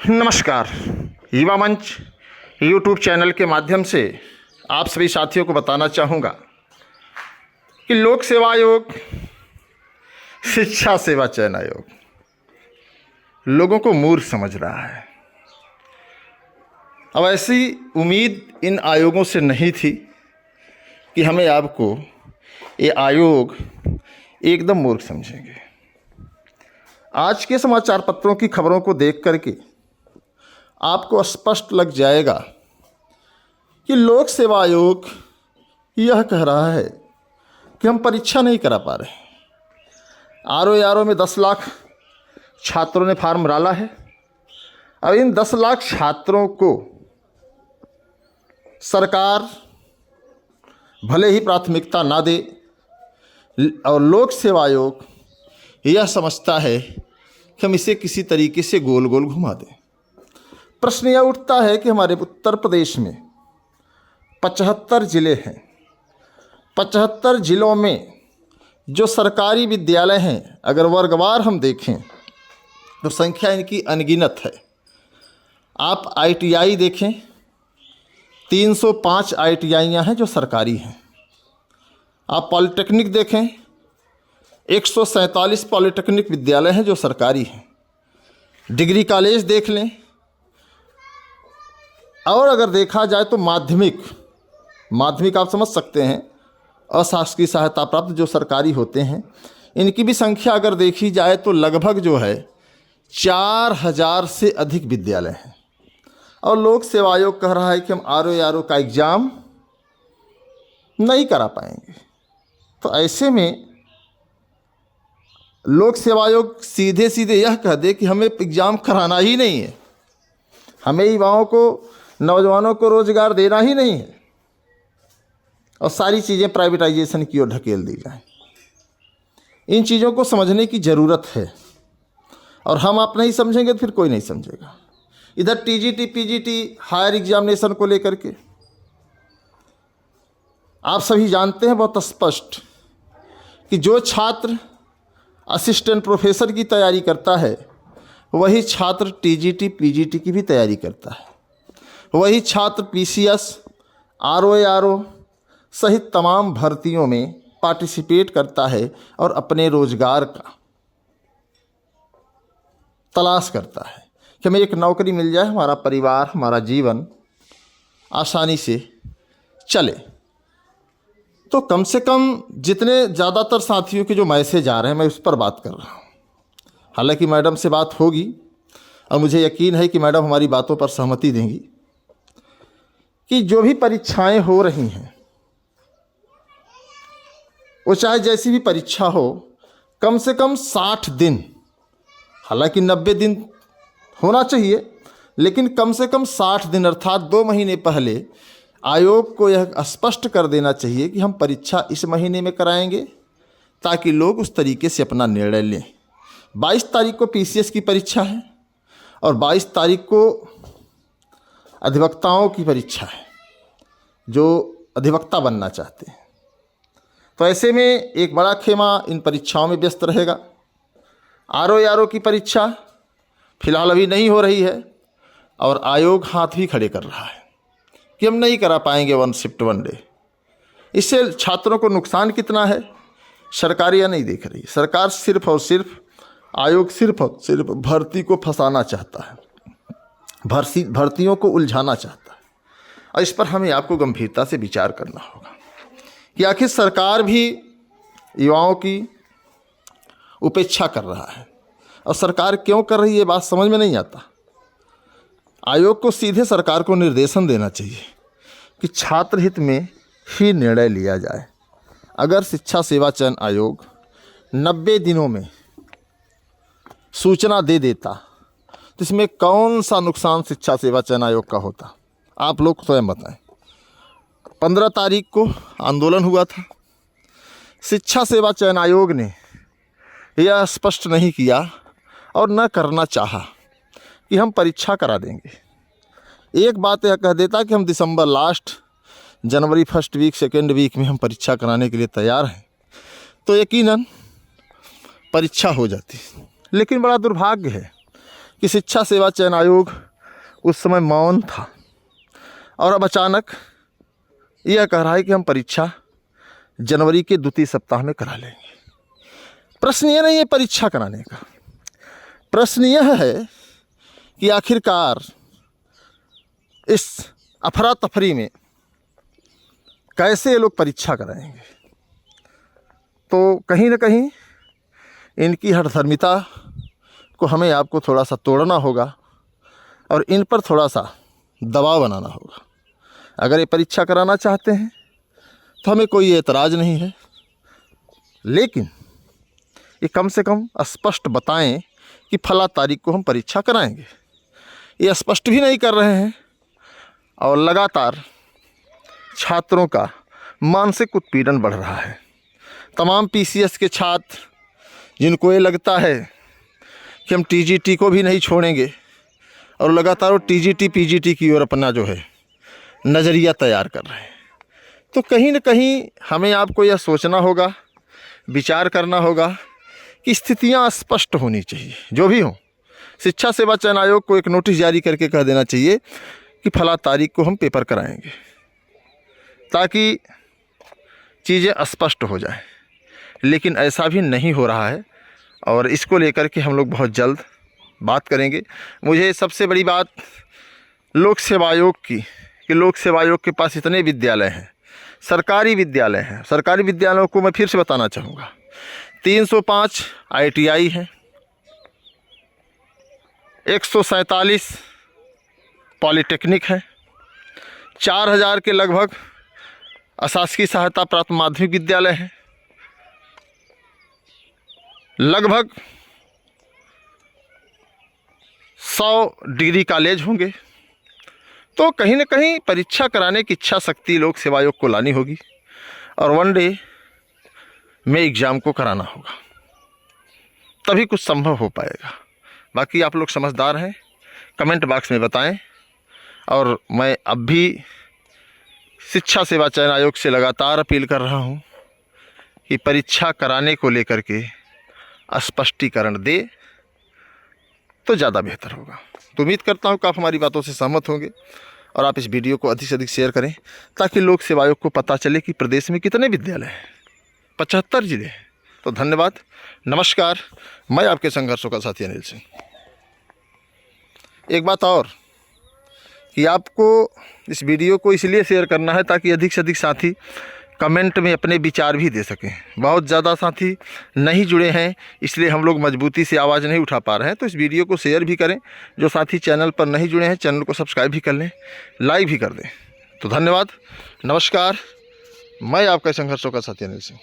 नमस्कार। युवा मंच यूट्यूब चैनल के माध्यम से आप सभी साथियों को बताना चाहूँगा कि लोक सेवा आयोग, शिक्षा सेवा चयन आयोग लोगों को मूर्ख समझ रहा है। अब ऐसी उम्मीद इन आयोगों से नहीं थी कि हमें आपको ये आयोग एकदम मूर्ख समझेंगे। आज के समाचार पत्रों की खबरों को देख करके आपको स्पष्ट लग जाएगा कि लोक सेवा आयोग यह कह रहा है कि हम परीक्षा नहीं करा पा रहे। आरओ में 10 लाख छात्रों ने फार्म डाला है। अब इन 10 लाख छात्रों को सरकार भले ही प्राथमिकता ना दे और लोक सेवा आयोग यह समझता है कि हम इसे किसी तरीके से गोल गोल घुमा दें। प्रश्न यह उठता है कि हमारे उत्तर प्रदेश में 75 ज़िले हैं। 75 ज़िलों में जो सरकारी विद्यालय हैं, अगर वर्गवार हम देखें तो संख्या इनकी अनगिनत है। आप ITI देखें, 305 ITI हैं जो सरकारी हैं। आप पॉलिटेक्निक देखें, 147 पॉलिटेक्निक विद्यालय हैं जो सरकारी हैं। डिग्री कॉलेज देख लें, और अगर देखा जाए तो माध्यमिक आप समझ सकते हैं, अशासकीय सहायता प्राप्त जो सरकारी होते हैं, इनकी भी संख्या अगर देखी जाए तो लगभग जो है 4000 से अधिक विद्यालय हैं। और लोक सेवा आयोग कह रहा है कि हम आरओ का एग्ज़ाम नहीं करा पाएंगे। तो ऐसे में लोक सेवा आयोग सीधे सीधे यह कह दे कि हमें एग्ज़ाम कराना ही नहीं है, हमें युवाओं को, नौजवानों को रोज़गार देना ही नहीं है, और सारी चीज़ें प्राइवेटाइजेशन की ओर ढकेल दी जाएं। इन चीज़ों को समझने की ज़रूरत है, और हम आप नहीं समझेंगे तो फिर कोई नहीं समझेगा। इधर TGT PGT हायर एग्जामिनेशन को लेकर के आप सभी जानते हैं बहुत स्पष्ट कि जो छात्र असिस्टेंट प्रोफेसर की तैयारी करता है वही छात्र TGT PGT की भी तैयारी करता है। वही छात्र PCS RO सहित तमाम भर्तियों में पार्टिसिपेट करता है और अपने रोजगार का तलाश करता है कि हमें एक नौकरी मिल जाए, हमारा परिवार, हमारा जीवन आसानी से चले। तो कम से कम जितने ज़्यादातर साथियों के जो मैसेज आ रहे हैं, मैं उस पर बात कर रहा हूँ। हालांकि मैडम से बात होगी और मुझे यकीन है कि मैडम हमारी बातों पर सहमति देंगी कि जो भी परीक्षाएं हो रही हैं, वो चाहे जैसी भी परीक्षा हो, कम से कम 60 दिन, हालांकि 90 दिन होना चाहिए, लेकिन कम से कम 60 दिन अर्थात 2 महीने पहले आयोग को यह स्पष्ट कर देना चाहिए कि हम परीक्षा इस महीने में कराएंगे, ताकि लोग उस तरीके से अपना निर्णय लें। 22 तारीख को PCS की परीक्षा है और 22 तारीख को अधिवक्ताओं की परीक्षा है, जो अधिवक्ता बनना चाहते हैं। तो ऐसे में एक बड़ा खेमा इन परीक्षाओं में व्यस्त रहेगा। आरओ की परीक्षा फिलहाल अभी नहीं हो रही है, और आयोग हाथ भी खड़े कर रहा है कि हम नहीं करा पाएंगे 1 शिफ्ट 1 डे। इससे छात्रों को नुकसान कितना है, सरकार यह नहीं देख रही। सरकार सिर्फ और सिर्फ, आयोग सिर्फ और सिर्फ भर्ती को फंसाना चाहता है, भर्तियों को उलझाना चाहता है। और इस पर हमें आपको गंभीरता से विचार करना होगा कि आखिर सरकार भी युवाओं की उपेक्षा कर रहा है, और सरकार क्यों कर रही है, बात समझ में नहीं आता। आयोग को सीधे सरकार को निर्देशन देना चाहिए कि छात्र हित में ही निर्णय लिया जाए। अगर शिक्षा सेवा चयन आयोग 90 दिनों में सूचना दे देता तो इसमें कौन सा नुकसान शिक्षा सेवा चयन आयोग का होता, आप लोग स्वयं बताएं। 15 तारीख को आंदोलन हुआ था। शिक्षा सेवा चयन आयोग ने यह स्पष्ट नहीं किया और न करना चाहा कि हम परीक्षा करा देंगे। एक बात यह कह देता कि हम दिसंबर लास्ट, जनवरी फर्स्ट वीक, सेकेंड वीक में हम परीक्षा कराने के लिए तैयार हैं, तो यकीनन परीक्षा हो जाती। लेकिन बड़ा दुर्भाग्य है कि शिक्षा सेवा चयन आयोग उस समय मौन था और अब अचानक यह कह रहा है कि हम परीक्षा जनवरी के द्वितीय सप्ताह में करा लेंगे। प्रश्न यह नहीं है परीक्षा कराने का, प्रश्न यह है कि आखिरकार इस अफरा तफरी में कैसे ये लोग परीक्षा कराएंगे। तो कहीं ना कहीं इनकी हठधर्मिता को हमें आपको थोड़ा सा तोड़ना होगा और इन पर थोड़ा सा दबाव बनाना होगा। अगर ये परीक्षा कराना चाहते हैं तो हमें कोई एतराज़ नहीं है, लेकिन ये कम से कम स्पष्ट बताएं कि फला तारीख को हम परीक्षा कराएंगे। ये स्पष्ट भी नहीं कर रहे हैं और लगातार छात्रों का मानसिक उत्पीड़न बढ़ रहा है। तमाम पीसीएस के छात्र जिनको ये लगता है कि हम टीजीटी को भी नहीं छोड़ेंगे और लगातार वो टीजीटी पीजीटी की ओर अपना जो है नज़रिया तैयार कर रहे हैं, तो कहीं ना कहीं हमें आपको यह सोचना होगा, विचार करना होगा कि स्थितियां स्पष्ट होनी चाहिए। जो भी हो, शिक्षा सेवा चयन आयोग को एक नोटिस जारी करके कह देना चाहिए कि फला तारीख को हम पेपर कराएंगे, ताकि चीज़ें स्पष्ट हो जाएं। लेकिन ऐसा भी नहीं हो रहा है और इसको लेकर के हम लोग बहुत जल्द बात करेंगे। मुझे सबसे बड़ी बात लोक सेवा आयोग की कि लोक सेवा आयोग के पास इतने विद्यालय हैं, सरकारी विद्यालय हैं। सरकारी विद्यालयों को मैं फिर से बताना चाहूँगा, 305 ITI हैं, 147 पॉलिटेक्निक हैं, 4000 के लगभग अशासकीय सहायता प्राप्त माध्यमिक विद्यालय हैं, लगभग 100 डिग्री कॉलेज होंगे। तो कहीं ना कहीं परीक्षा कराने की इच्छा शक्ति लोक सेवा आयोग को लानी होगी और वन डे में एग्ज़ाम को कराना होगा, तभी कुछ संभव हो पाएगा। बाकी आप लोग समझदार हैं, कमेंट बॉक्स में बताएं। और मैं अब भी शिक्षा सेवा चयन आयोग से लगातार अपील कर रहा हूं कि परीक्षा कराने को लेकर के स्पष्टीकरण दे तो ज़्यादा बेहतर होगा। तो उम्मीद करता हूं कि आप हमारी बातों से सहमत होंगे और आप इस वीडियो को अधिक से अधिक शेयर करें, ताकि लोक सेवा आयोग को पता चले कि प्रदेश में कितने विद्यालय हैं। 75 जिले हैं। तो धन्यवाद, नमस्कार। मैं आपके संघर्षों का साथी अनिल सिंह। एक बात और कि आपको इस वीडियो को इसलिए शेयर करना है ताकि अधिक से अधिक साथी कमेंट में अपने विचार भी दे सकें। बहुत ज़्यादा साथी नहीं जुड़े हैं, इसलिए हम लोग मजबूती से आवाज़ नहीं उठा पा रहे हैं। तो इस वीडियो को शेयर भी करें। जो साथी चैनल पर नहीं जुड़े हैं, चैनल को सब्सक्राइब भी कर लें, लाइक भी कर दें। तो धन्यवाद, नमस्कार। मैं आपका संघर्षों का साथी अनिल सिंह।